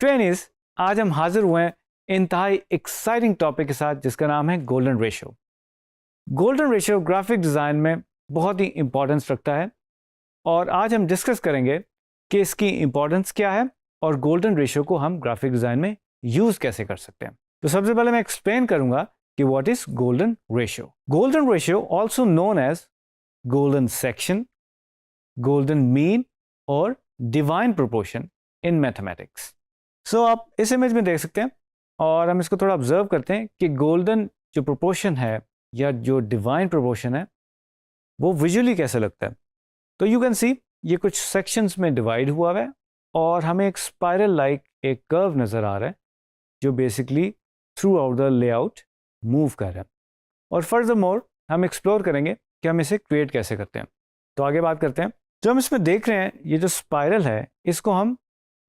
Trainees, आज हम हाजिर हुए हैं इंतहाई एक्साइटिंग टॉपिक के साथ जिसका नाम है golden ratio. Golden ratio graphic design में बहुत ही इंपॉर्टेंस रखता है और आज हम डिस्कस करेंगे कि इसकी इंपॉर्टेंस क्या है और गोल्डन रेशियो को हम ग्राफिक डिज़ाइन में यूज़ कैसे कर सकते हैं। तो सबसे पहले मैं एक्सप्लेन करूंगा कि what is golden ratio. Golden ratio also known as golden section, golden mean और divine proportion in mathematics. So आप इस इमेज में देख सकते हैं और हम इसको थोड़ा ऑब्जर्व करते हैं कि गोल्डन जो प्रोपोर्शन है या जो डिवाइन प्रोपोर्शन है वो विजुअली कैसे लगता है। तो यू कैन सी ये कुछ सेक्शंस में डिवाइड हुआ है और हमें एक स्पाइरल लाइक एक कर्व नज़र आ रहा है जो basically through out the layout move कर रहा है। और फर्दर मोर हम एक्सप्लोर करेंगे कि हम इसे क्रिएट कैसे करते हैं। तो आगे बात करते हैं। जो हम इसमें देख रहे हैं ये जो स्पाइरल है इसको हम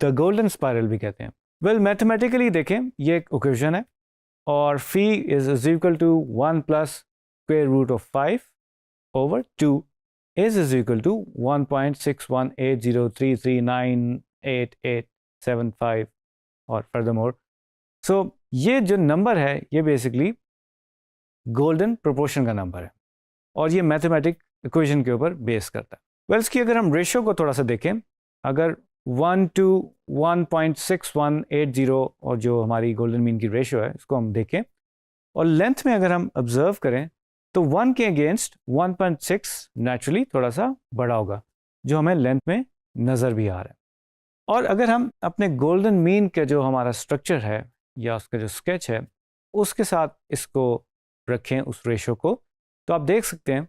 द गोल्डन स्पाइरल भी कहते हैं। वेल मैथमेटिकली देखें ये एक इक्वेशन है और φ is equal to 1 plus square root of 5 over 2 is equal to 1.618033988875 और फर्दर मोर। सो ये जो नंबर है ये बेसिकली गोल्डन प्रोपोर्शन का नंबर है और ये मैथमेटिक इक्वेशन के ऊपर बेस करता है। वेल इसकी अगर हम रेशियो को थोड़ा सा देखें, अगर 1 to 1.6180 और जो हमारी गोल्डन मीन की रेशियो है इसको हम देखें और लेंथ में अगर हम ऑब्जर्व करें तो 1 के अगेंस्ट 1.6 नेचुरली थोड़ा सा बड़ा होगा जो हमें लेंथ में नज़र भी आ रहा है। और अगर हम अपने गोल्डन मीन का जो हमारा स्ट्रक्चर है या उसका जो स्केच है उसके साथ इसको रखें उस रेशियो को, तो आप देख सकते हैं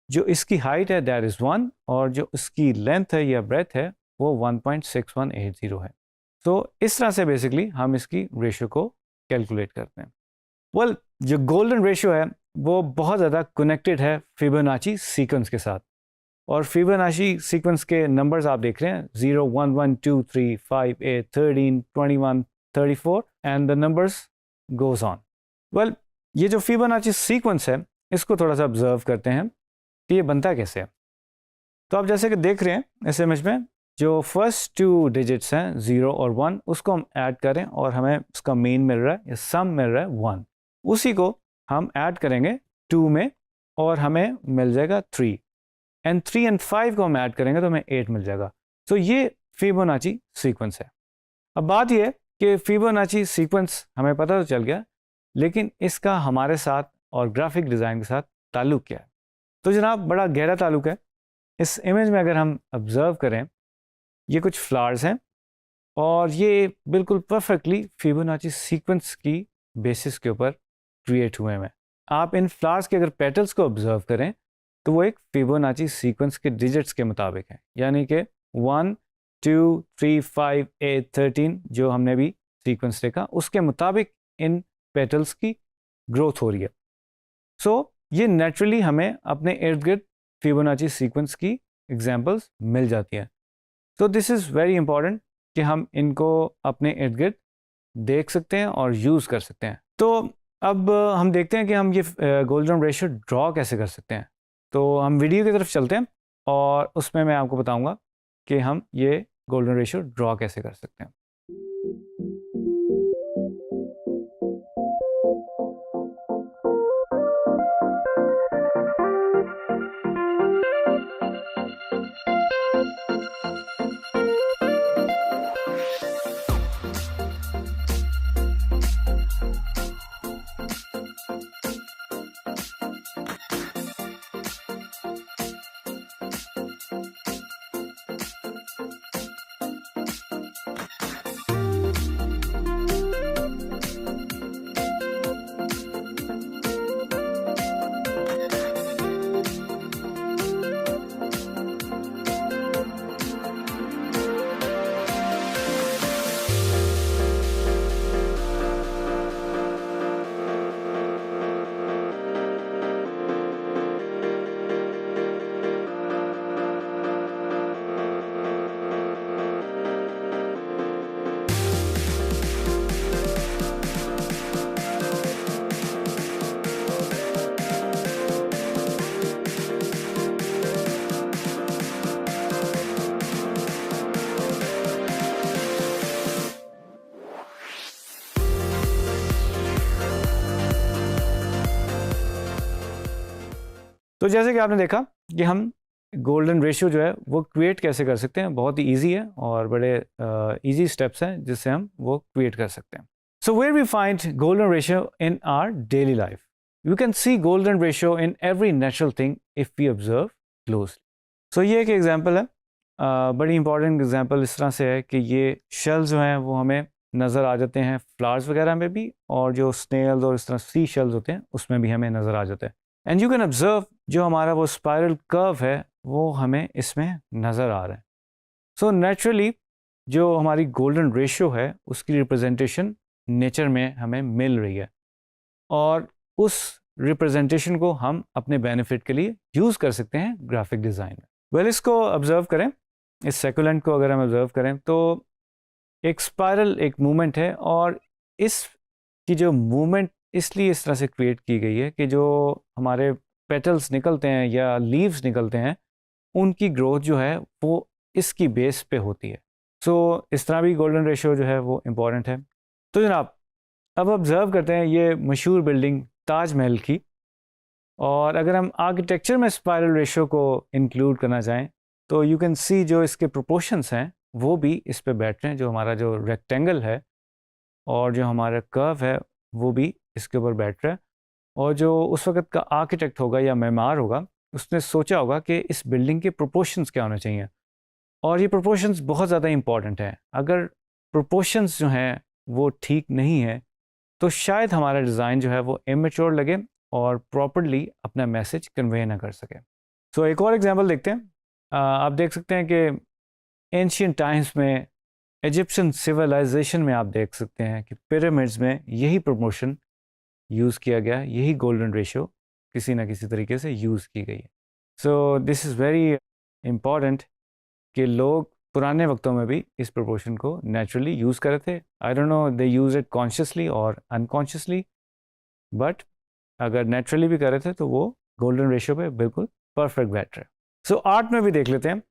जो इसकी हाइट है दैट इज़ 1 और जो इसकी लेंथ है या ब्रेथ है वो 1.6180 है। तो इस तरह से बेसिकली हम इसकी रेशियो को कैलकुलेट करते हैं। वेल जो गोल्डन रेशियो है वो बहुत ज़्यादा कनेक्टेड है फिबोनाची सीक्वेंस के साथ और फिबोनाची सीक्वेंस के नंबर्स आप देख रहे हैं 0 1 1 2 3 5 8 13 21 34 and the numbers goes on. Well ये जो फिबोनाची सीक्वेंस है इसको थोड़ा सा ऑब्जर्व करते हैं कि ये बनता कैसे है। तो आप जैसे कि देख रहे हैं इस इमेज में जो फर्स्ट 2 डिजिट्स हैं 0 और 1 उसको हम ऐड करें और हमें उसका मीन मिल रहा है या सम मिल रहा है 1, उसी को हम ऐड करेंगे 2 में और हमें मिल जाएगा 3 एंड 3 एंड 5 को हम ऐड करेंगे तो हमें 8 मिल जाएगा। तो ये फिबोनाची सीक्वेंस है। अब बात ये कि फिबोनाची सीक्वेंस हमें पता तो चल गया लेकिन इसका हमारे साथ और ग्राफिक डिज़ाइन के साथ ताल्लुक़ क्या है। तो जनाब बड़ा गहरा ताल्लुक़ है। इस इमेज में अगर हम ऑब्जर्व करें ये कुछ फ्लावर्स हैं और ये बिल्कुल परफेक्टली फिबोनाची सीक्वेंस की बेसिस के ऊपर क्रिएट हुए हैं। आप इन फ्लावर्स के अगर पेटल्स को ऑब्जर्व करें तो वो एक फिबोनाची सीक्वेंस के डिजिट्स के मुताबिक है, यानी कि 1 2 3 5 8 13 जो हमने भी सीक्वेंस देखा उसके मुताबिक इन पेटल्स की ग्रोथ हो रही है। सो ये नेचुरली हमें अपने इर्द गिर्द फिबोनाची सीक्वेंस की एग्जाम्पल्स मिल जाती हैं। तो दिस इज़ वेरी इंपॉर्टेंट कि हम इनको अपने इर्द गिर्द देख सकते हैं और यूज़ कर सकते हैं। तो अब हम देखते हैं कि हम ये गोल्डन रेशियो ड्रॉ कैसे कर सकते हैं। तो हम वीडियो की तरफ चलते हैं और उसमें मैं आपको बताऊंगा कि हम ये गोल्डन रेशियो ड्रॉ कैसे कर सकते हैं। तो जैसे कि आपने देखा कि हम गोल्डन रेशियो जो है वो क्रिएट कैसे कर सकते हैं, बहुत ही ईजी है और बड़े ईजी स्टेप्स हैं जिससे हम वो क्रिएट कर सकते हैं. So where we find golden ratio in our daily life? We can see golden ratio in every natural thing if we observe closely. सो ये एक एग्जाम्पल है, बड़ी इंपॉर्टेंट एग्जाम्पल इस तरह से है कि ये शेल्स जो हैं वो हमें नज़र आ जाते हैं फ्लावर्स वगैरह में भी, और जो स्नेल्स और इस तरह सी शेल्स होते हैं उसमें भी हमें नज़र आ जाते हैं. एंड यू कैन ऑब्जर्व जो हमारा वो स्पाइरल कर्व है वो हमें इसमें नज़र आ रहा है. सो नेचुरली जो हमारी गोल्डन रेशियो है उसकी रिप्रेजेंटेशन नेचर में हमें मिल रही है, और उस रिप्रेजेंटेशन को हम अपने बेनिफिट के लिए यूज़ कर सकते हैं ग्राफिक डिज़ाइन में. वेल, इसको ऑब्जर्व करें, इस सेकुलेंट को अगर हम ऑब्जर्व करें तो एक स्पाइरल एक मूवमेंट है, और इस की जो मूवमेंट इसलिए इस तरह से क्रिएट की गई है कि जो हमारे पेटल्स निकलते हैं या लीव्स निकलते हैं उनकी ग्रोथ जो है वो इसकी बेस पे होती है. सो इस तरह भी गोल्डन रेशियो जो है वो इम्पॉर्टेंट है. तो जनाब, अब ऑब्ज़र्व करते हैं ये मशहूर बिल्डिंग ताजमहल की, और अगर हम आर्किटेक्चर में स्पाइरल रेशियो को इंक्लूड करना चाहें तो यू कैन सी जो इसके प्रोपोर्शंस हैं वो भी इस पे बैठ रहे हैं. जो हमारा जो रेक्टेंगल है और जो हमारा कर्व है वो भी इसके ऊपर बैठ रहा है, और जो उस वक्त का आर्किटेक्ट होगा या मेमार होगा उसने सोचा होगा कि इस बिल्डिंग के प्रोपोर्शंस क्या होने चाहिए, और ये प्रोपोर्शंस बहुत ज़्यादा इंपॉर्टेंट है. अगर प्रोपोर्शंस जो हैं वो ठीक नहीं है तो शायद हमारा डिज़ाइन जो है वो इमेच्योर लगे और प्रॉपरली अपना मैसेज कन्वे ना कर सके. सो एक और एग्जांपल देखते हैं. आप देख सकते हैं कि एंशियंट टाइम्स में इजिप्शियन सिविलाइजेशन में आप देख सकते हैं कि पिरामिड्स में यही प्रमोशन यूज़ किया गया है, यही गोल्डन रेशियो किसी ना किसी तरीके से यूज़ की गई है. So this is very important कि लोग पुराने वक्तों में भी इस प्रोपोर्शन को नेचुरली यूज़ कर रहे थे. I don't know they use it consciously और अनकॉन्शियसली, बट अगर नेचुरली भी कर रहे थे तो वो गोल्डन रेशियो पे बिल्कुल परफेक्ट बैठ रहे हैं. सो आर्ट में भी देख लेते हैं.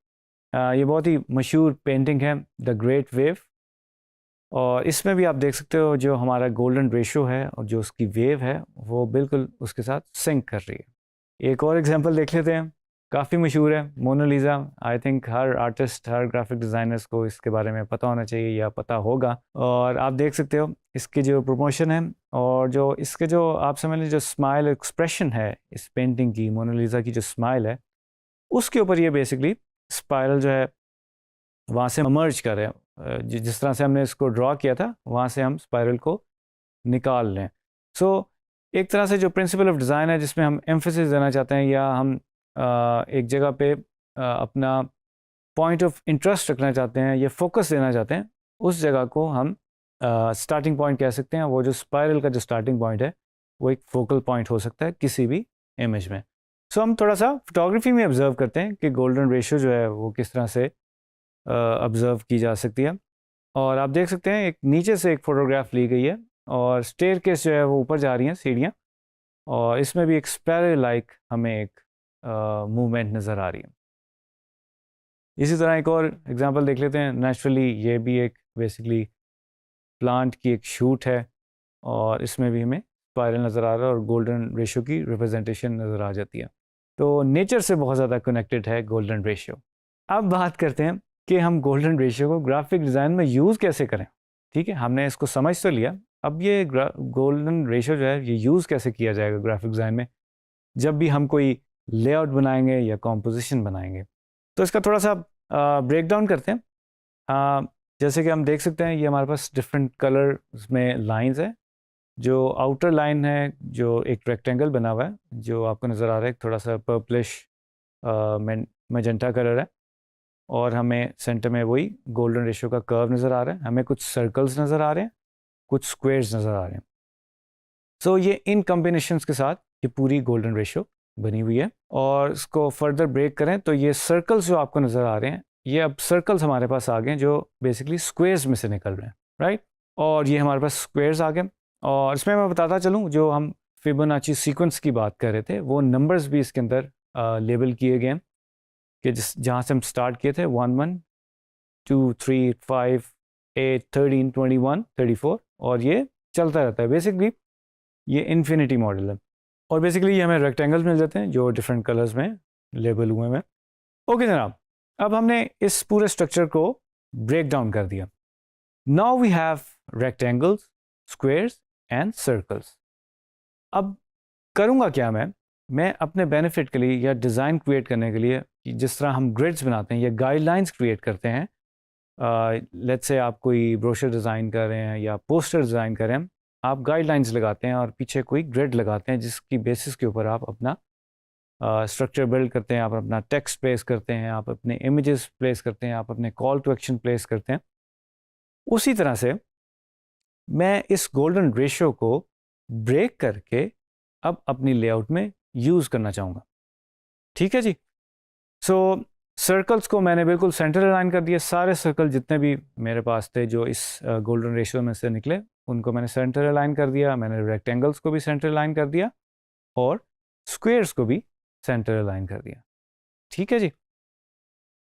ये बहुत ही मशहूर पेंटिंग है द ग्रेट वेव, और इसमें भी आप देख सकते हो जो हमारा गोल्डन रेशियो है और जो उसकी वेव है वो बिल्कुल उसके साथ सिंक कर रही है. एक और एग्जांपल देख लेते हैं, काफ़ी मशहूर है मोनालिसा. आई थिंक हर आर्टिस्ट हर ग्राफिक डिज़ाइनर्स को इसके बारे में पता होना चाहिए या पता होगा. और आप देख सकते हो इसकी जो प्रमोशन है और जो इसके जो आप समझ लीजिए जो स्माइल एक्सप्रेशन है इस पेंटिंग की, मोनालिसा की जो स्माइल है उसके ऊपर ये बेसिकली स्पाइरल जो है वहाँ से इमर्ज कर रहे हैं. जिस तरह से हमने इसको ड्रॉ किया था वहाँ से हम स्पाइरल को निकाल लें. सो एक तरह से जो प्रिंसिपल ऑफ डिज़ाइन है जिसमें हम एम्फेसिस देना चाहते हैं या हम एक जगह पे अपना पॉइंट ऑफ इंटरेस्ट रखना चाहते हैं या फोकस देना चाहते हैं, उस जगह को हम स्टार्टिंग पॉइंट कह सकते हैं. वो जो स्पाइरल का जो स्टार्टिंग पॉइंट है वो एक फोकल पॉइंट हो सकता है किसी भी इमेज में. सो हम थोड़ा सा फोटोग्राफी में ऑब्जर्व करते हैं कि गोल्डन रेशियो जो है वो किस तरह से ऑब्ज़र्व की जा सकती है. और आप देख सकते हैं एक नीचे से एक फ़ोटोग्राफ ली गई है और स्टेयरकेस जो है वो ऊपर जा रही हैं सीढ़ियाँ, और इसमें भी एक स्पैरो लाइक हमें एक मूवमेंट नज़र आ रही है. इसी तरह एक और एग्जांपल देख लेते हैं. नेचुरली ये भी एक बेसिकली प्लांट की एक शूट है और इसमें भी हमें स्पाइरल नज़र आ रहा है और गोल्डन रेशियो की रिप्रेजेंटेशन नज़र आ जाती है. तो नेचर से बहुत ज़्यादा कनेक्टेड है गोल्डन रेशियो. अब बात करते हैं कि हम गोल्डन रेशियो को ग्राफिक डिज़ाइन में यूज़ कैसे करें. ठीक है, हमने इसको समझ तो लिया, अब ये गोल्डन रेशियो जो है ये यूज़ कैसे किया जाएगा ग्राफिक डिज़ाइन में जब भी हम कोई लेआउट बनाएंगे या कॉम्पोजिशन बनाएंगे. तो इसका थोड़ा सा ब्रेक डाउन करते हैं. जैसे कि हम देख सकते हैं ये हमारे पास डिफरेंट कलर्स में लाइंस है. जो आउटर लाइन है जो एक रेक्टेंगल बना हुआ है जो आपको नज़र आ रहा है, थोड़ा सा पर्पलिश मैजेंटा कलर है, और हमें सेंटर में वही गोल्डन रेशियो का कर्व नज़र आ रहा है. हमें कुछ सर्कल्स नज़र आ रहे हैं, कुछ स्क्वेयर्स नज़र आ रहे हैं. सो ये इन कॉम्बिनेशंस के साथ ये पूरी गोल्डन रेशियो बनी हुई है. और इसको फर्दर ब्रेक करें तो ये सर्कल्स जो आपको नज़र आ रहे हैं ये अब सर्कल्स हमारे पास आ गए जो बेसिकली स्क्वेयर्स में से निकल रहे हैं, राइट. और ये हमारे पास स्क्वेयर्स आ गए. और इसमें मैं बताता चलूँ जो हम फिबोनाची सीक्वेंस की बात कर रहे थे वो नंबर्स भी इसके अंदर लेबल किए गए हैं कि जहाँ से हम स्टार्ट किए थे 1 1 2 3 5 8 13 21 34, और ये चलता रहता है. बेसिकली ये इन्फिनिटी मॉडल है. और बेसिकली ये हमें रेक्टेंगल्स मिल जाते हैं जो डिफरेंट कलर्स में लेबल हुए हैं। ओके जनाब, अब हमने इस पूरे स्ट्रक्चर को ब्रेक डाउन कर दिया। Now we have rectangles, squares and circles. अब करूँगा क्या मैं अपने बेनिफिट के लिए या डिज़ाइन क्रिएट करने के लिए, जिस तरह हम ग्रिड्स बनाते हैं या गाइडलाइंस क्रिएट करते हैं, लेट्स से आप कोई ब्रोशर डिज़ाइन कर रहे हैं या पोस्टर डिज़ाइन कर रहे हैं, आप गाइडलाइंस लगाते हैं और पीछे कोई ग्रिड लगाते हैं जिसकी बेसिस के ऊपर आप अपना स्ट्रक्चर बिल्ड करते हैं, आप अपना टेक्स्ट प्लेस करते हैं, आप अपने इमेजेस प्लेस करते हैं, आप अपने कॉल टू एक्शन प्लेस करते हैं। उसी तरह से मैं इस गोल्डन रेशियो को ब्रेक करके अब अपनी लेआउट में यूज़ करना चाहूँगा। ठीक है जी। सो सर्कल्स को मैंने बिल्कुल सेंटर अलाइन कर दिया। सारे सर्कल जितने भी मेरे पास थे जो इस गोल्डन रेशियो में से निकले, उनको मैंने सेंटर अलाइन कर दिया। मैंने रेक्टेंगल्स को भी सेंटर अलाइन कर दिया और स्क्वेयर्स को भी सेंटर अलाइन कर दिया। ठीक है जी।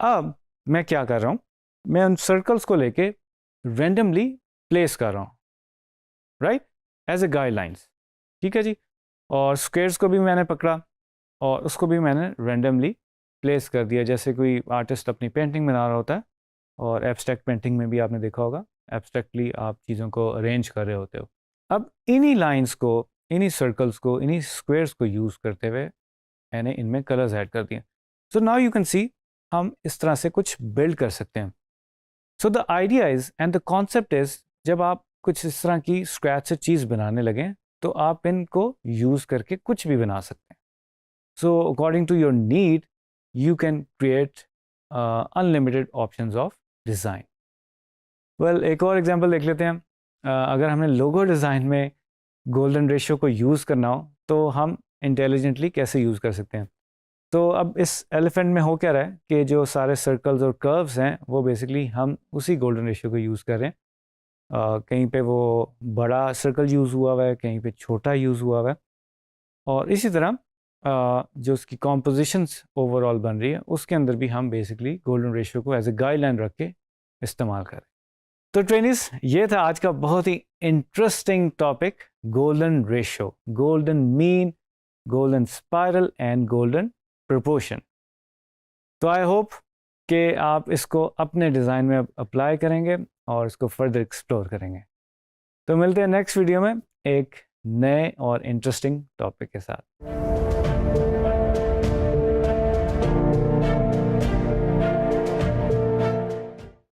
अब मैं क्या कर रहा हूँ, मैं उन सर्कल्स को लेके रेंडमली प्लेस कर रहा हूँ, राइट, एज ए गाइडलाइंस। ठीक है जी। और स्क्वेयर्स को भी मैंने पकड़ा और उसको भी मैंने रेंडमली प्लेस कर दिया, जैसे कोई आर्टिस्ट अपनी पेंटिंग बना रहा होता है। और एब्स्ट्रैक्ट पेंटिंग में भी आपने देखा होगा, एब्स्ट्रैक्टली आप चीज़ों को अरेंज कर रहे होते हो। अब इन्हीं लाइंस को, इन्हीं सर्कल्स को, इन्हीं स्क्वेयर्स को यूज़ करते हुए मैंने इनमें कलर्स ऐड कर दिए। So now you can see हम इस तरह से कुछ बिल्ड कर सकते हैं। So the idea is and the concept is, जब आप कुछ इस तरह की स्क्रैच से चीज़ बनाने लगें तो आप इनको यूज़ करके कुछ भी बना सकते हैं। So according to your need you can create unlimited options of design. Well, एक और एग्जांपल देख लेते हैं। अगर हमने लोगो डिज़ाइन में गोल्डन रेशियो को यूज़ करना हो तो हम इंटेलिजेंटली कैसे यूज़ कर सकते हैं। तो अब इस एलिफेंट में हो क्या रहा है कि जो सारे सर्कल्स और कर्व्स हैं वो बेसिकली हम उसी गोल्डन रेशियो को यूज़ कर रहे हैं। कहीं पे वो बड़ा सर्कल यूज़ हुआ है, कहीं पे छोटा यूज़ हुआ है, और इसी तरह जो उसकी कॉम्पोजिशंस ओवरऑल बन रही है उसके अंदर भी हम बेसिकली गोल्डन रेशियो को एज ए गाइडलाइन रख के इस्तेमाल करें। तो ट्रेनिस, ये था आज का बहुत ही interesting topic, golden ratio, golden mean, golden spiral and golden proportion. तो आई होप कि आप इसको अपने डिज़ाइन में अप्लाई करेंगे और इसको फर्दर एक्सप्लोर करेंगे। तो मिलते हैं नेक्स्ट वीडियो में एक नए और इंटरेस्टिंग टॉपिक के साथ।